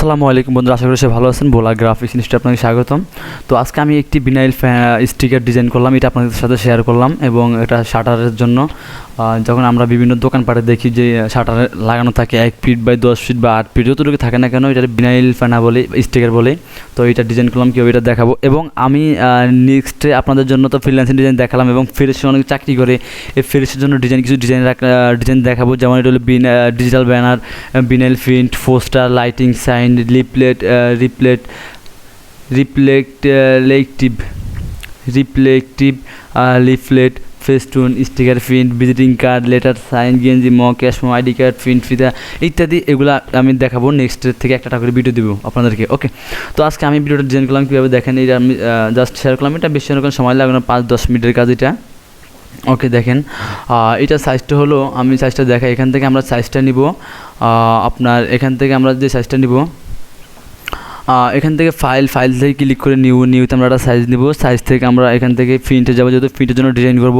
আসসালামু আলাইকুম বন্ধুরা, আশা করি সবাই ভালো আছেন। ভোলা গ্রাফিক্স ইনস্টিটিউটে আপনাকে স্বাগতম। তো আজকে আমি একটি ভিনাইল স্টিকার ডিজাইন করলাম, এটা আপনাদের সাথে শেয়ার করলাম। এবং এটা শাটারের জন্য যখন আমরা বিভিন্ন দোকানপাটে দেখি যে শাটারে লাগানো থাকে 1 ফিট বাই 10 ফিট বা 8 ফিট যতটুকু থাকে না কেন, এটা ভিনাইল ফ্যানা বলে, স্টিকার বলে। তো এটা ডিজাইন করলাম, কীভাবে এটা দেখাবো। এবং আমি নেক্সটে আপনাদের জন্য তো ফ্রিল্যান্সিং ডিজাইন দেখালাম, এবং ফ্রেশে অনেক চাকরি করে এই ফ্রেশের জন্য কিছু ডিজাইন দেখাবো। যেমন এটা হলো digital banner, vinyl print, poster, lighting, sign, reflective leaflet, festoon, sticker print, visiting card, letter, sign, গেঞ্জি, মগ, ক্যাশমো, আইডি কার্ড, প্রিন্ট ফিতা ইত্যাদি। এগুলো আমি দেখাবো, নেক্সটের থেকে একটা করে ভিডিও দেবো আপনাদেরকে। ওকে, তো আজকে আমি ভিডিওটা ডিজাইন করলাম, কীভাবে দেখেন। এটা আমি জাস্ট শেয়ার করলাম। এটা বেশি কোনো সময় লাগবে না, 5-10 মিনিটের কাজ এটা। ওকে, দেখেন এটা সাইজটা হলো, আমি সাইজটা দেখাই। এখান থেকে আমরা সাইজটা নিব, আপনার এখান থেকে আমরা যে সাইজটা নিব, এখান থেকে ফাইল থেকে ক্লিক করে নিউতে আমরা একটা সাইজ নিব। সাইজ থেকে আমরা এখান থেকে প্রিন্টে যাবো, যেহেতু প্রিন্টের জন্য ডিজাইন করব।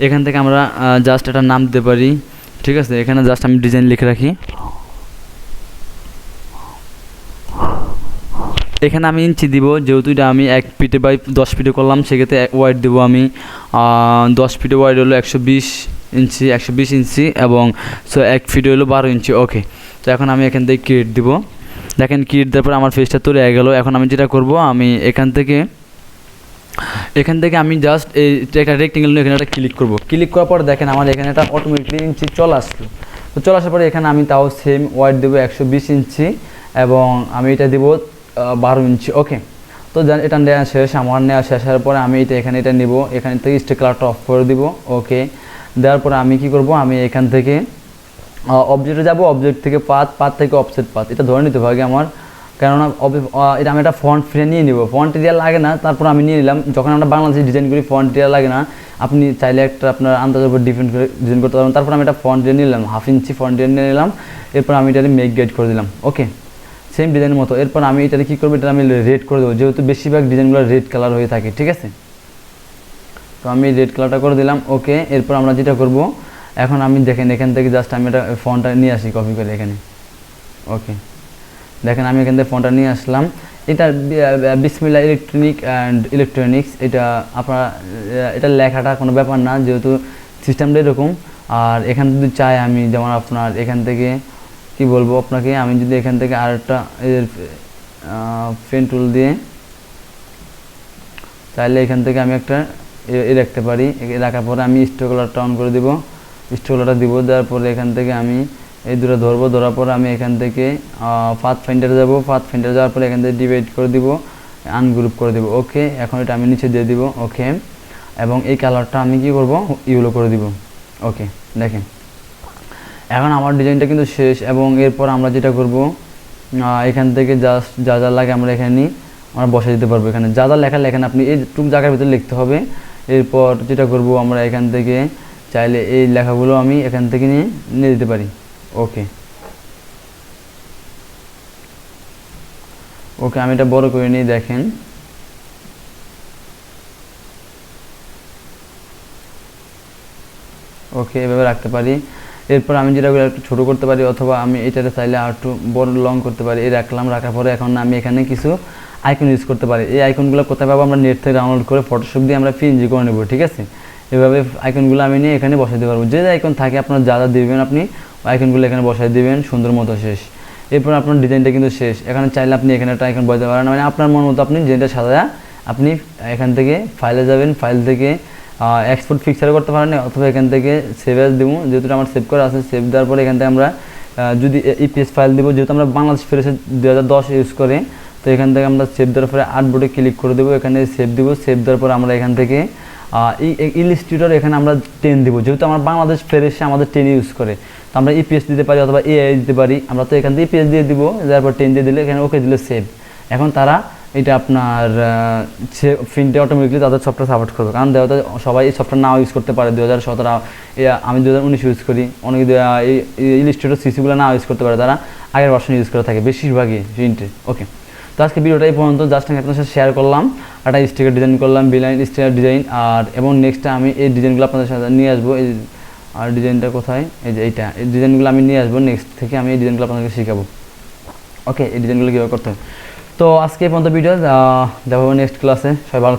এখান থেকে আমরা জাস্ট একটা নাম দিতে পারি, ঠিক আছে। এখানে জাস্ট আমি ডিজাইন লিখে রাখি। এখানে আমি ইঞ্চি দিব, যেহেতু এটা আমি 1 ফিটে বাই 10 ফিটে করলাম, সেক্ষেত্রে ওয়াইড দেবো আমি 10 ফিটে ওয়াইড হলো 120 ইঞ্চি, এবং 1 ফিটে হলো 12 ইঞ্চি। ওকে, তো এখন আমি এখান থেকে ক্রিয়েট দিব। দেখেন, ক্রিয়েট দেওয়ার পর আমার ফেসটা তৈরি হয়ে গেল। এখন আমি যেটা করব, আমি এখান থেকে আমি জাস্ট একটা রেক্টেঙ্গেল নিয়ে এখানে একটা ক্লিক করব। ক্লিক করার পর দেখেন আমার এখানে একটা অটোমেটিকলি ইঞ্চি চলে আসলো। তো চলে আসার পরে এখানে আমি তাও সেম ওয়াইড দেবো 120 ইঞ্চি, এবং আমি এটা দেবো 12 ইঞ্চি। ওকে, তো এটা নেওয়া শেষ। আমার নেওয়া শেষ হওয়ার পরে আমি এটা নিব, এখান থেকে স্টিক কালারটা অফ করে দিব। ওকে, দেওয়ার পরে আমি কি করব, আমি এখান থেকে অবজেক্টে যাব, অবজেক্ট থেকে পাথ থেকে অফসেট পাথ, এটা ধরে নিতে হবে আমার, কেননা এটা আমি একটা ফন্ট ফ্রে নিয়ে নিব। ফন্ট এরিয়া লাগে না, তারপর আমি নিয়ে নিলাম। যখন আমরা বাংলাদেশে ডিজাইন করি ফন্ট এরিয়া লাগে না, আপনি চাইলে একটা আপনার আন্দাজের উপর ডিপেন্ড করে ডিজাইন করতে পারবেন। তারপর আমি একটা ফন্ট এরিয়া নিলাম, 1/2 ইঞ্চি ফন্ট এরিয়া নিয়ে নিলাম। এরপর আমি এটা মেক গাইড করে দিলাম। ওকে, সেম ডিজাইনের মতো। এরপর আমি এটাতে কী করবো, এটা আমি রেড করে দেবো, যেহেতু বেশিরভাগ ডিজাইনগুলো রেড কালার হয়ে থাকে, ঠিক আছে। তো আমি রেড কালারটা করে দিলাম। ওকে, এরপর আমরা যেটা করব, এখন আমি দেখেন এখান থেকে জাস্ট আমি এটা ফন্টটা নিয়ে আসি কপি করে এখানে। ওকে, দেখেন আমি এখান থেকে ফন্টটা নিয়ে আসলাম। এটা বিসমিল্লাহ ইলেকট্রনিক্স, এটা আপনার এটা লেখাটা কোনো ব্যাপার না, যেহেতু সিস্টেমটা এরকম। আর এখানে যদি চাই আমি, যেমন আপনার এখান থেকে কি বলবো আপনাকে, আমি যদি এখান থেকে আরেকটা পেন টুল দিয়ে চাইলে এখান থেকে আমি একটা রাখতে পারি। রাখার পরে আমি স্ট্রোক কালারটা অন করে দিব, স্ট্রোক কালারটা দিব। দেওয়ার পরে এখান থেকে আমি এই দুটো ধরবো, ধরার পরে আমি এখান থেকে পাথ ফাইন্ডারে যাব। পাথ ফাইন্ডারে যাওয়ার পরে এখান থেকে ডিভাইড করে দিব, আনগ্রুপ করে দিব। ওকে, এখন এটা আমি নিচে দিয়ে দিব। ওকে, এবং এই কালারটা আমি কি করব, ইউলো করে দিব। ওকে, দেখেন এখন আমার ডিজাইনটা কিন্তু শেষ। এবং এরপর আমরা যেটা করব, এখান থেকে জাস্ট যা লাগে আমরা এখানে আমরা বসে দিতে পারবো। এখানে যা লেখা লেখেন আপনি এই টুক জায়গার ভিতরে লিখতে হবে। এরপর যেটা করব, আমরা এখান থেকে চাইলে এই লেখাগুলো আমি এখান থেকে নিয়ে দিতে পারি। ওকে, আমি এটা বড় করে নিই, দেখেন। ওকে, এভাবে রাখতে পারি। এরপর আমি যেটা একটু ছোটো করতে পারি, অথবা আমি এটাতে চাইলে আর একটু বড় লং করতে পারি। এই রাখলাম, রাখার পরে এখন আমি এখানে কিছু আইকন ইউজ করতে পারি। এই আইকনগুলো কোথায় পাবো, আমরা নেট থেকে ডাউনলোড করে ফটোশপ দিয়ে আমরা পিএনজি করে নেব, ঠিক আছে। এভাবে আইকনগুলো আমি নিয়ে এখানে বসাই দিতে পারবো। যে আইকন থাকে আপনার যা দিবেন, আপনি আইকনগুলো এখানে বসাই দিবেন, সুন্দর মতো শেষ। এরপর আপনার ডিজাইনটা কিন্তু শেষ। এখানে চাইলে আপনি এখানে একটা আইকন বসাতে পারেন, মানে আপনার মন মতো আপনি ডিজাইনটা সাজা আপনি এখান থেকে ফাইলে যাবেন, ফাইল থেকে এক্সপোর্ট পিকচার করতে পারেন, অথবা এখান থেকে সেভ অ্যাজ দেবো, যেহেতু আমার সেভ করা আছে। সেভ দেওয়ার পরে এখান থেকে আমরা যদি ইপিএস ফাইল দেবো, যেহেতু আমরা বাংলাদেশ ফ্রেশে 2010 ইউজ করে, তো এখান থেকে আমরা সেভ দেওয়ার পরে আর্টবোর্ডে ক্লিক করে দেবো, এখানে সেভ দেবো। সেভ দেওয়ার পরে আমরা এখান থেকে ইলাস্ট্রেটর এখানে আমরা 10 দেবো, যেহেতু আমরা বাংলাদেশ ফ্রেশে আমাদের 10 ইউজ করে, তো আমরা ইপিএস দিতে পারি অথবা এআই দিতে পারি। আমরা তো এখান থেকে ইপিএস দিয়ে দিব, তারপর 10 দিয়ে দিলে এখানে ওকে দিলে সেভ। এখন তারা এটা আপনার প্রিন্টে অটোমেটিকলি তাদের সফটওয়্যার সাপোর্ট করবে, কারণ দেওয়া সবাই এই সফটওয়্যার নাও ইউজ করতে পারে। 2017, আমি 2019 ইউজ করি, অনেকে ইলাস্ট্রেটর সিসিগুলো নাও ইউজ করতে পারে, তারা আগের ভার্সন ইউজ করে থাকে বেশিরভাগই প্রিন্টে। ওকে, তো আজকে ভিডিওটা এই পর্যন্ত, জাস্ট আমি আপনাদের সাথে শেয়ার করলাম, একটা স্টিকার ডিজাইন করলাম, স্টিকার ডিজাইন। আর এবং নেক্সটে আমি এই ডিজাইনগুলো আপনাদের সাথে নিয়ে আসবো। আর ডিজাইনটা কোথায়, এই যে এই ডিজাইনগুলো আমি নিয়ে আসবো, নেক্সট থেকে আমি এই ডিজাইনগুলো আপনাদেরকে শেখাবো। ওকে, এই ডিজাইনগুলো কীভাবে করতে হয়। তো আজকে এই পর্যন্ত ভিডিও, দেখা হবে নেক্সট ক্লাসে। সবাই ভালো